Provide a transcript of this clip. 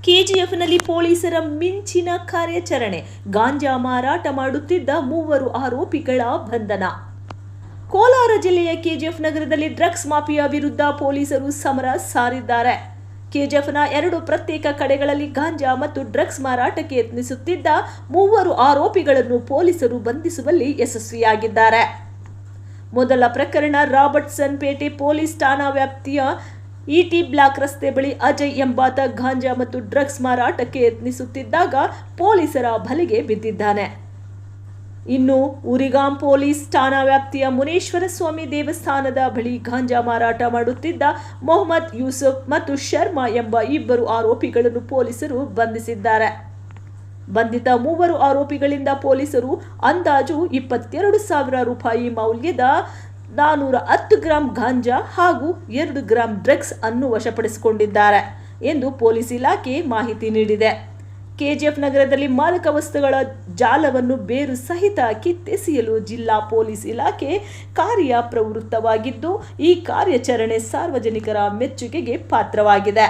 ಕೆಜಿಎಫ್ನಲ್ಲಿ ಪೊಲೀಸರ ಮಿಂಚಿನ ಕಾರ್ಯಾಚರಣೆ. ಗಾಂಜಾ ಮಾರಾಟ ಮಾಡುತ್ತಿದ್ದ 3 ಆರೋಪಿಗಳ ಬಂಧನ. ಕೋಲಾರ ಜಿಲ್ಲೆಯ ಕೆಜಿಎಫ್ ನಗರದಲ್ಲಿ ಡ್ರಗ್ಸ್ ಮಾಫಿಯಾ ವಿರುದ್ಧ ಪೊಲೀಸರು ಸಮರ ಸಾರಿದ್ದಾರೆ. ಕೆಜಿಎಫ್ನ 2 ಪ್ರತ್ಯೇಕ ಕಡೆಗಳಲ್ಲಿ ಗಾಂಜಾ ಮತ್ತು ಡ್ರಗ್ಸ್ ಮಾರಾಟಕ್ಕೆ ಯತ್ನಿಸುತ್ತಿದ್ದ 3 ಆರೋಪಿಗಳನ್ನು ಪೊಲೀಸರು ಬಂಧಿಸುವಲ್ಲಿ ಯಶಸ್ವಿಯಾಗಿದ್ದಾರೆ. ಮೊದಲ ಪ್ರಕರಣ ರಾಬರ್ಟ್ಸನ್ ಪೇಟೆ ಪೊಲೀಸ್ ಠಾಣಾ ವ್ಯಾಪ್ತಿಯ ಇಟಿ ಬ್ಲಾಕ್ ರಸ್ತೆ ಬಳಿ ಅಜಯ್ ಎಂಬಾತ ಗಾಂಜಾ ಮತ್ತು ಡ್ರಗ್ಸ್ ಮಾರಾಟಕ್ಕೆ ಯತ್ನಿಸುತ್ತಿದ್ದಾಗ ಪೊಲೀಸರ ಬಲೆಗೆ ಬಿದ್ದಿದ್ದಾನೆ. ಇನ್ನು ಉರಿಗಾಂ ಪೊಲೀಸ್ ಠಾಣಾ ವ್ಯಾಪ್ತಿಯ ಮುನೇಶ್ವರ ಸ್ವಾಮಿ ದೇವಸ್ಥಾನದ ಬಳಿ ಗಾಂಜಾ ಮಾರಾಟ ಮಾಡುತ್ತಿದ್ದ ಮೊಹಮ್ಮದ್ ಯೂಸುಫ್ ಮತ್ತು ಶರ್ಮಾ ಎಂಬ 2 ಆರೋಪಿಗಳನ್ನು ಪೊಲೀಸರು ಬಂಧಿಸಿದ್ದಾರೆ. ಬಂಧಿತ 3 ಆರೋಪಿಗಳಿಂದ ಪೊಲೀಸರು ಅಂದಾಜು 22,000 ರೂಪಾಯಿ ಮೌಲ್ಯದ 410 ಗ್ರಾಂ ಗಾಂಜಾ ಹಾಗೂ 2 ಗ್ರಾಂ ಡ್ರಗ್ಸ್ ಅನ್ನು ವಶಪಡಿಸಿಕೊಂಡಿದ್ದಾರೆ ಎಂದು ಪೊಲೀಸ್ ಇಲಾಖೆ ಮಾಹಿತಿ ನೀಡಿದೆ. ಕೆಜಿಎಫ್ ನಗರದಲ್ಲಿ ಮಾದಕ ವಸ್ತುಗಳ ಜಾಲವನ್ನು ಬೇರು ಸಹಿತ ಕಿತ್ತೆಸೆಯಲು ಜಿಲ್ಲಾ ಪೊಲೀಸ್ ಇಲಾಖೆ ಕಾರ್ಯಪ್ರವೃತ್ತವಾಗಿದ್ದು, ಈ ಕಾರ್ಯಾಚರಣೆ ಸಾರ್ವಜನಿಕರ ಮೆಚ್ಚುಗೆಗೆ ಪಾತ್ರವಾಗಿದೆ.